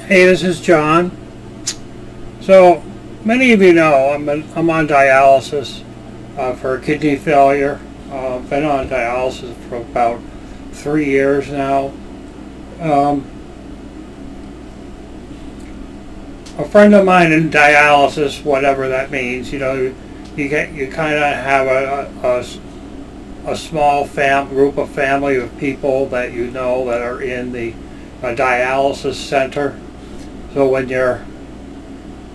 Hey, this is John. So, many of you know I'm on dialysis for kidney failure. Been on dialysis for about 3 years now. Um, a friend of mine in dialysis, whatever that means, you kind of have a small group of family of people that you know that are in the dialysis center. So when you're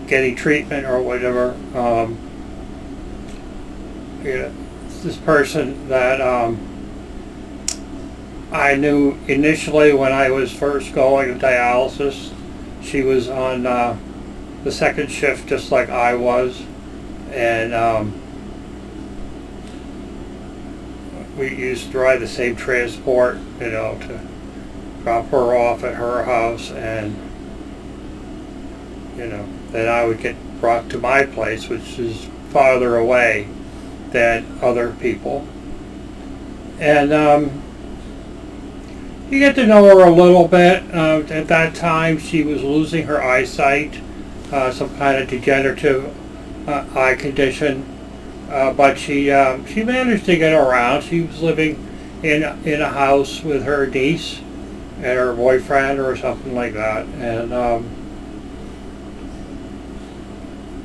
getting treatment or whatever, this person that I knew initially when I was first going to dialysis, she was on the second shift just like I was, and we used to ride the same transport, to drop her off at her house, and then I would get brought to my place, which is farther away than other people. And you get to know her a little bit. At that time, she was losing her eyesight, some kind of degenerative eye condition. But she managed to get around. She was living in a house with her niece and her boyfriend or something like that, and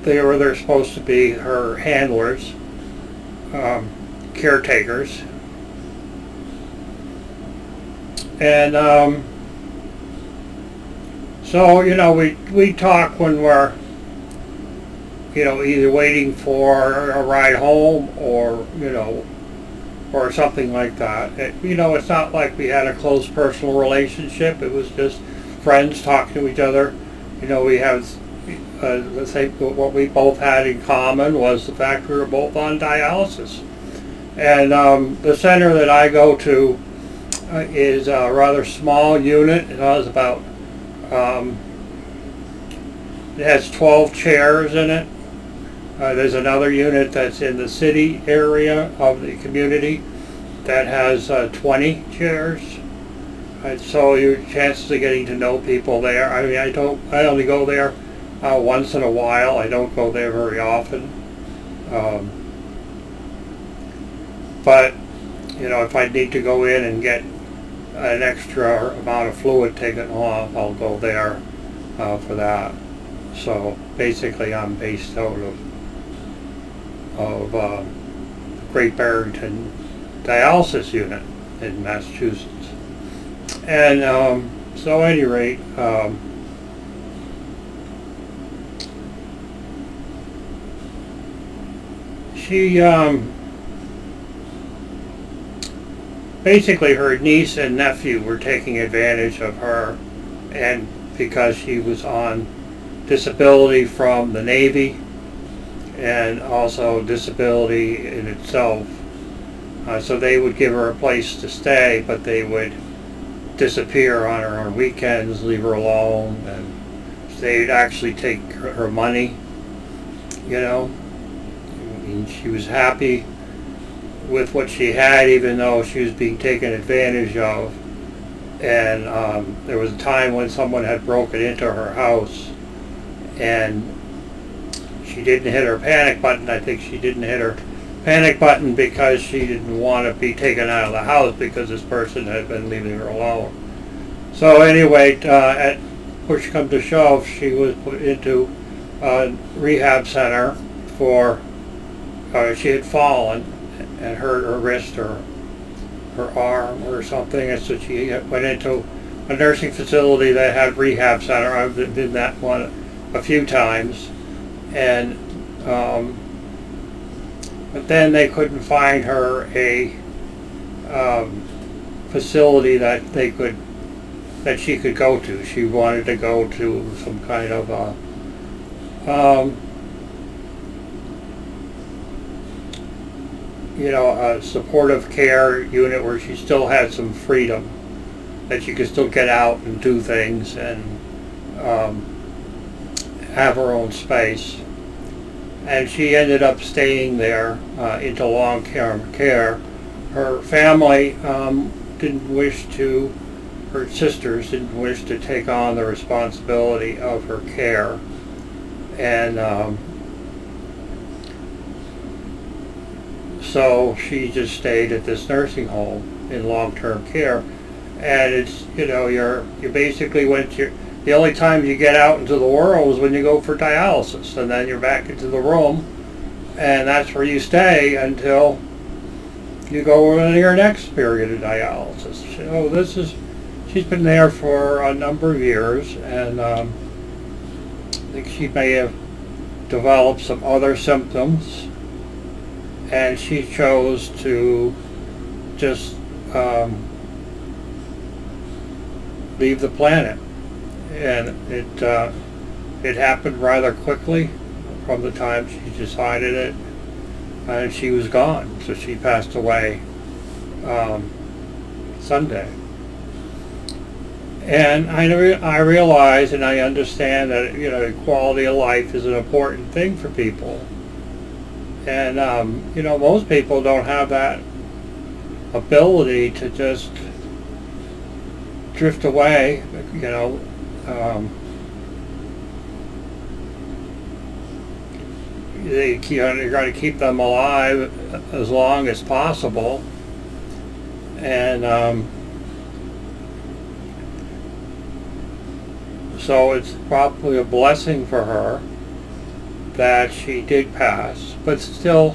they're supposed to be her handlers, caretakers, and so we talk when we're either waiting for a ride home or or something like that. It's not like we had a close personal relationship. It was just friends talking to each other. We have let's say what we both had in common was the fact we were both on dialysis. And the center that I go to is a rather small unit. It has 12 chairs in it. There's another unit that's in the city area of the community that has 20 chairs. So your chances of getting to know people there. I mean, I only go there once in a while. I don't go there very often. But if I need to go in and get an extra amount of fluid taken off, I'll go there for that. So basically, I'm based out of Great Barrington Dialysis Unit in Massachusetts. And so at any rate, she basically, her niece and nephew were taking advantage of her, and because she was on disability from the Navy and also disability in itself, so they would give her a place to stay, but they would disappear on her on weekends, leave her alone, and they'd actually take her money. I mean, she was happy with what she had, even though she was being taken advantage of. And there was a time when someone had broken into her house, and she didn't hit her panic button. I think she didn't hit her panic button because she didn't want to be taken out of the house because this person had been leaving her alone. So anyway, at push come to shove, she was put into a rehab center for she had fallen and hurt her wrist or her arm or something, and so she went into a nursing facility that had rehab center. I've been in that one a few times, and but then they couldn't find her a facility that she could go to. She wanted to go to some kind of a supportive care unit where she still had some freedom, that she could still get out and do things and have her own space. And she ended up staying there into long-term care. Her family didn't wish to her sisters didn't wish to take on the responsibility of her care, and so she just stayed at this nursing home in long-term care. And it's, you basically the only time you get out into the world is when you go for dialysis, and then you're back into the room, and that's where you stay until you go into your next period of dialysis. She's been there for a number of years, and I think she may have developed some other symptoms, and she chose to just leave the planet. And it happened rather quickly from the time she decided it, and she was gone. So she passed away Sunday. And I realize and I understand that quality of life is an important thing for people, and most people don't have that ability to just drift away. You're going to keep them alive as long as possible, and so it's probably a blessing for her that she did pass, but still,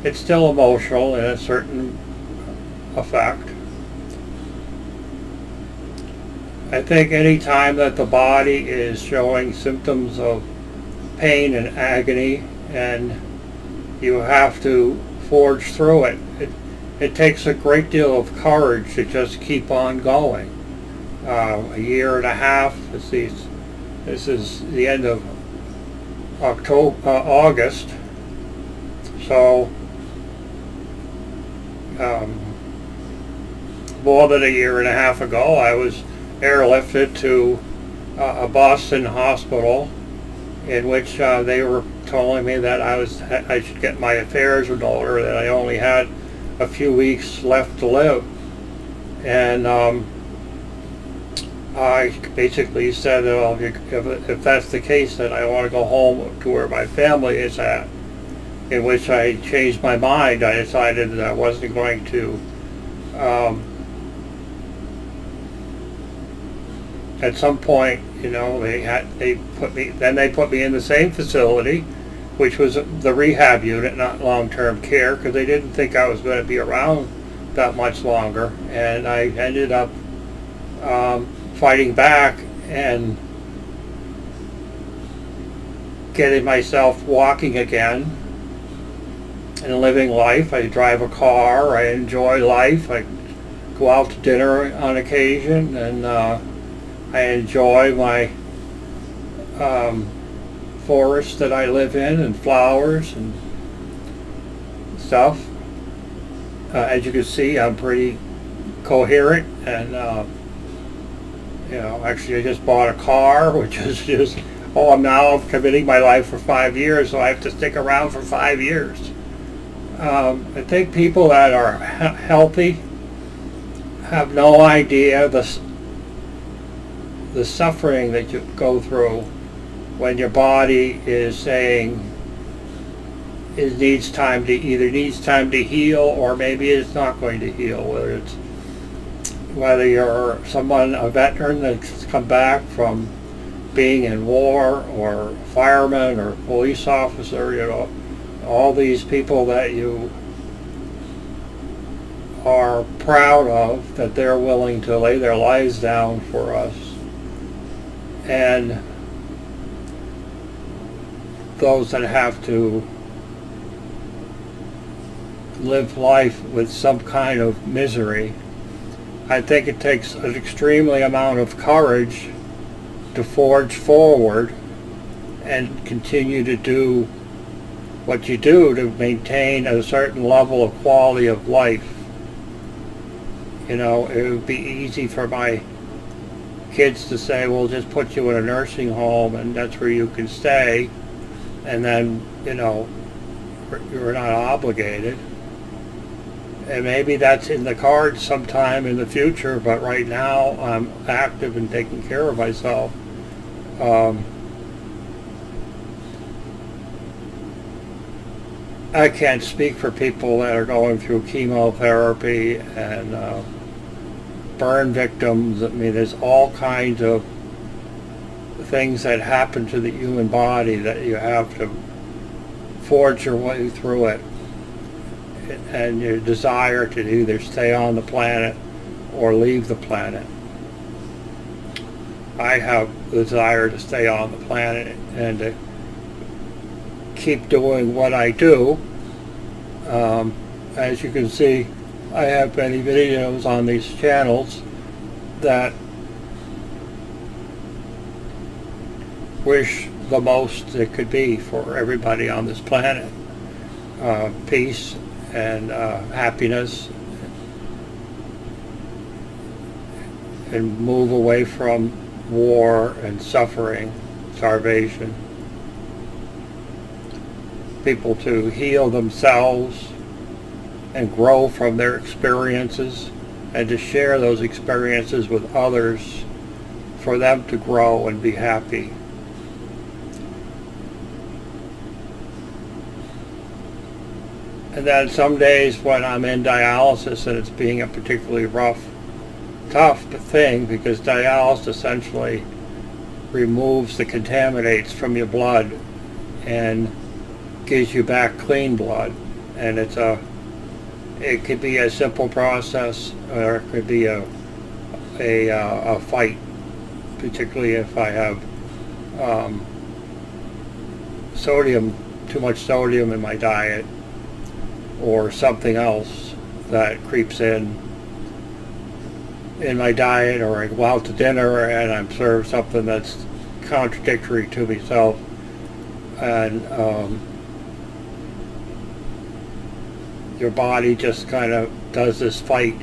it's still emotional in a certain effect. I think any time that the body is showing symptoms of pain and agony, and you have to forge through it, it takes a great deal of courage to just keep on going. A year and a half. This is the end of August. So more than a year and a half ago, I was airlifted to a Boston hospital, in which they were telling me that I should get my affairs in order, that I only had a few weeks left to live, and I basically said, well, if that's the case, then I want to go home to where my family is at, in which I changed my mind. I decided that I wasn't going to at some point, they put me in the same facility, which was the rehab unit, not long-term care, because they didn't think I was going to be around that much longer, and I ended up fighting back and getting myself walking again and living life. I drive a car, I enjoy life, I go out to dinner on occasion, and I enjoy my forest that I live in, and flowers and stuff. As you can see, I'm pretty coherent, and actually I just bought a car, which is just, I'm now committing my life for 5 years, so I have to stick around for 5 years. I think people that are healthy have no idea the suffering that you go through when your body is saying it needs time to heal, or maybe it's not going to heal. Whether you're a veteran that's come back from being in war, or a fireman, or a police officer, all these people that you are proud of, that they're willing to lay their lives down for us. And those that have to live life with some kind of misery. I think it takes an extremely amount of courage to forge forward and continue to do what you do to maintain a certain level of quality of life. It would be easy for my kids to say, we'll just put you in a nursing home and that's where you can stay, and then you're not obligated. And maybe that's in the cards sometime in the future, but right now I'm active and taking care of myself. I can't speak for people that are going through chemotherapy and burn victims. I mean, there's all kinds of things that happen to the human body that you have to forge your way through it. And your desire to either stay on the planet or leave the planet. I have the desire to stay on the planet and to keep doing what I do. As you can see, I have many videos on these channels that wish the most it could be for everybody on this planet. Peace and happiness, and move away from war and suffering, starvation. People to heal themselves and grow from their experiences, and to share those experiences with others for them to grow and be happy. And then some days when I'm in dialysis and it's being a particularly tough thing, because dialysis essentially removes the contaminants from your blood and gives you back clean blood. And it could be a simple process, or it could be a fight, particularly if I have too much sodium in my diet, or something else that creeps in my diet, or I go out to dinner and I'm served something that's contradictory to myself, and your body just kind of does this fight,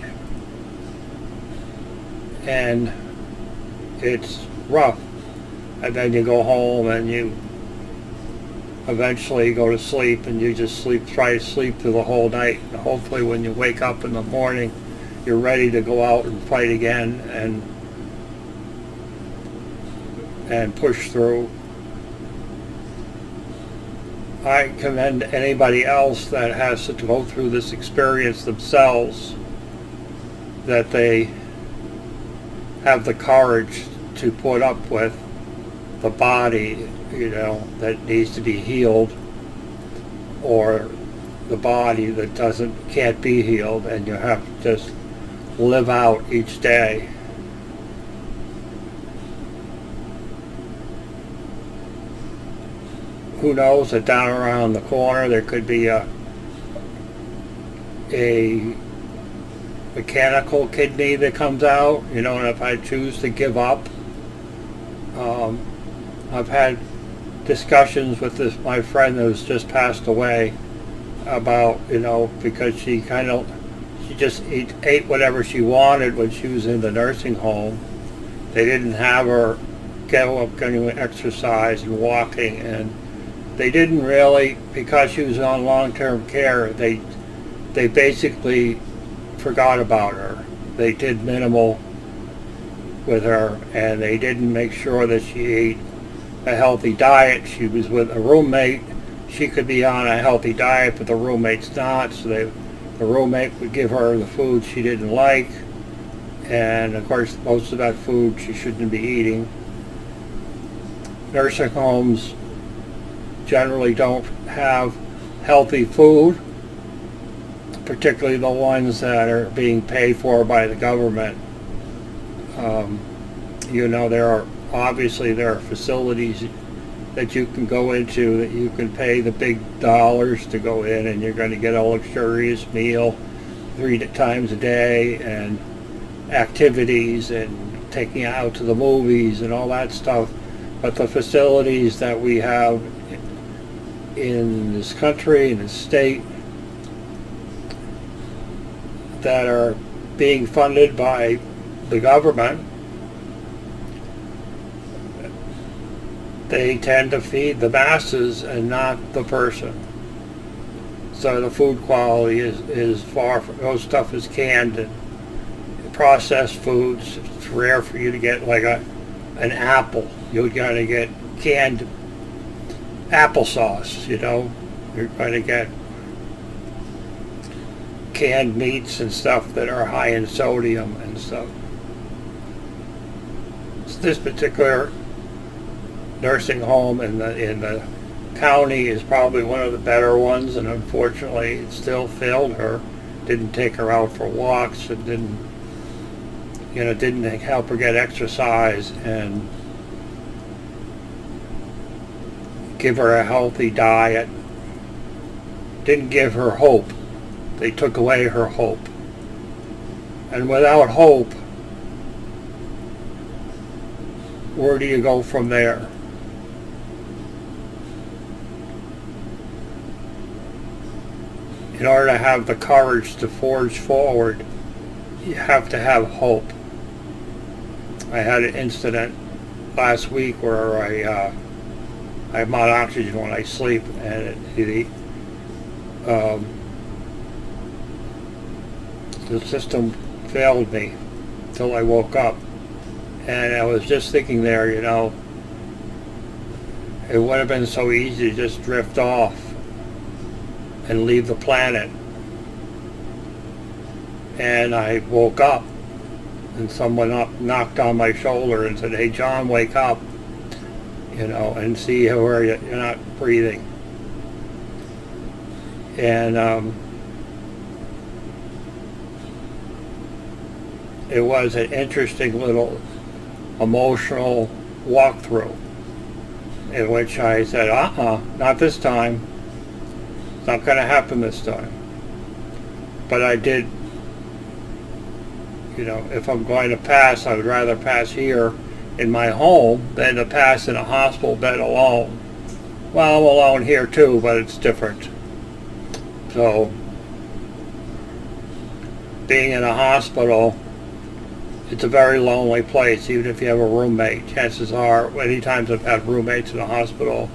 and it's rough. And then you go home and you eventually go to sleep, and you just try to sleep through the whole night. And hopefully when you wake up in the morning, you're ready to go out and fight again and push through. I commend anybody else that has to go through this experience themselves, that they have the courage to put up with the body, that needs to be healed, or the body that can't be healed, and you have to just live out each day. Who knows that down around the corner there could be a mechanical kidney that comes out, and if I choose to give up. I've had discussions with my friend who's just passed away about, because she just ate whatever she wanted when she was in the nursing home. They didn't have her go up getting exercise and walking, and they didn't really, because she was on long-term care, they basically forgot about her. They did minimal with her, and they didn't make sure that she ate a healthy diet. She was with a roommate. She could be on a healthy diet, but the roommate's not, so the roommate would give her the food she didn't like, and of course most of that food she shouldn't be eating. Nursing homes generally don't have healthy food, particularly the ones that are being paid for by the government. There are facilities that you can go into that you can pay the big dollars to go in, and you're going to get a luxurious meal 3 times a day, and activities, and taking out to the movies and all that stuff. But the facilities that we have in this country, in this state, that are being funded by the government, they tend to feed the masses and not the person. So the food quality is far from, most stuff is canned and processed foods. It's rare for you to get like an apple. You're going to get canned applesauce, you know. You're going to get canned meats and stuff that are high in sodium and stuff. This particular nursing home in the county is probably one of the better ones, and unfortunately it still failed her. Didn't take her out for walks, and didn't help her get exercise and give her a healthy diet. Didn't give her hope. They took away her hope. And without hope, where do you go from there? In order to have the courage to forge forward, you have to have hope. I had an incident last week where I'm on oxygen when I sleep, and the system failed me until I woke up. And I was just thinking there, you know, it would have been so easy to just drift off and leave the planet. And I woke up, and someone knocked on my shoulder and said, "Hey John, wake up, you know, and see where you're not breathing." And it was an interesting little emotional walkthrough in which I said, not this time. It's not going to happen this time. But I did, you know, if I'm going to pass, I would rather pass here in my home than to pass in a hospital bed alone. Well, I'm alone here too, but it's different. So, being in a hospital, it's a very lonely place, even if you have a roommate. Chances are, many times I've had roommates in a hospital,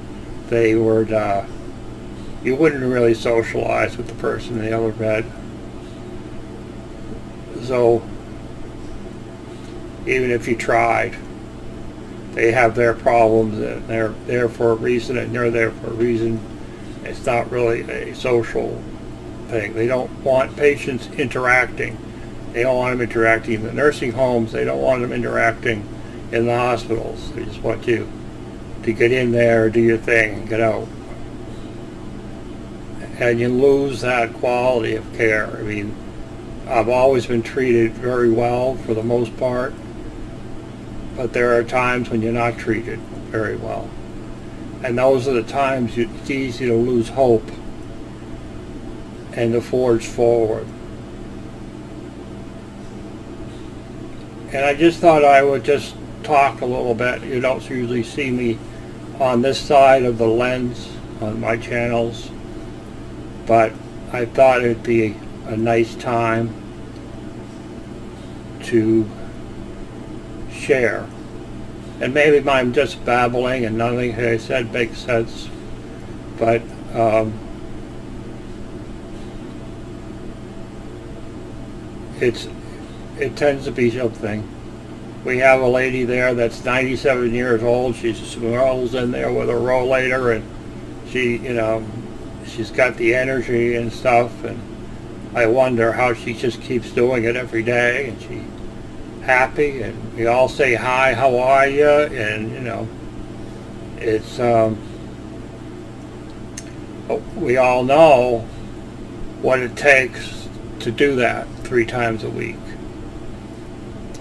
they would, you wouldn't really socialize with the person in the other bed. So, even if you tried, they have their problems, and they're there for a reason, and you're there for a reason. It's not really a social thing. They don't want patients interacting. They don't want them interacting in the nursing homes. They don't want them interacting in the hospitals. They just want you to get in there, do your thing, and get out. And you lose that quality of care. I mean, I've always been treated very well for the most part, but there are times when you're not treated very well. And those are the times it's easy to lose hope and to forge forward. And I just thought I would just talk a little bit. You don't usually see me on this side of the lens on my channels, but I thought it'd be a nice time to share. And maybe I'm just babbling and nothing I said makes sense, but it tends to be something. We have a lady there that's 97 years old. She rolls in there with a rollator, and she, you know, she's got the energy and stuff, and I wonder how she just keeps doing it every day, and she's happy, and we all say hi, how are you, and you know, it's we all know what it takes to do that 3 times a week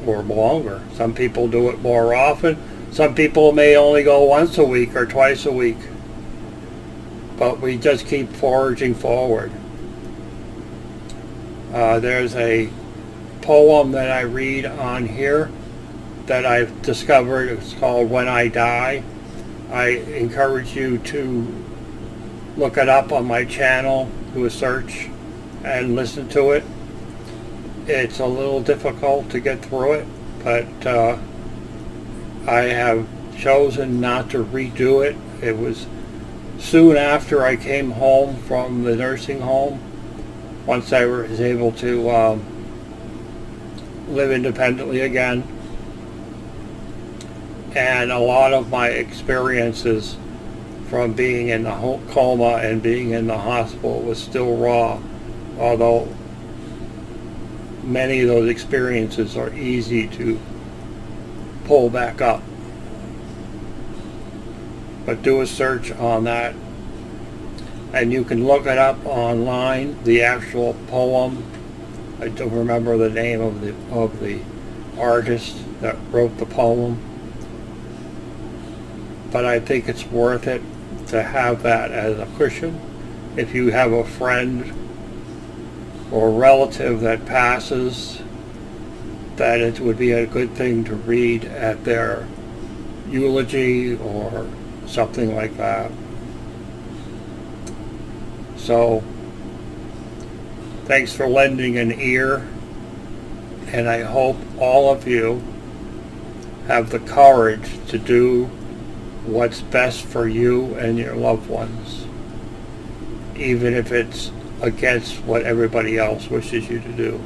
or longer. Some people do it more often. Some people may only go once a week or twice a week, but we just keep forging forward. There's a poem that I read on here that I've discovered. It's called When I Die. I encourage you to look it up on my channel, do a search, and listen to it. It's a little difficult to get through it, but I have chosen not to redo it. It was soon after I came home from the nursing home, once I was able to live independently again, and a lot of my experiences from being in the coma and being in the hospital was still raw, although many of those experiences are easy to pull back up. But do a search on that, and you can look it up online, the actual poem. I don't remember the name of the artist that wrote the poem, but I think it's worth it to have that as a cushion. If you have a friend or relative that passes, that it would be a good thing to read at their eulogy or something like that. So, thanks for lending an ear, and I hope all of you have the courage to do what's best for you and your loved ones, even if it's against what everybody else wishes you to do.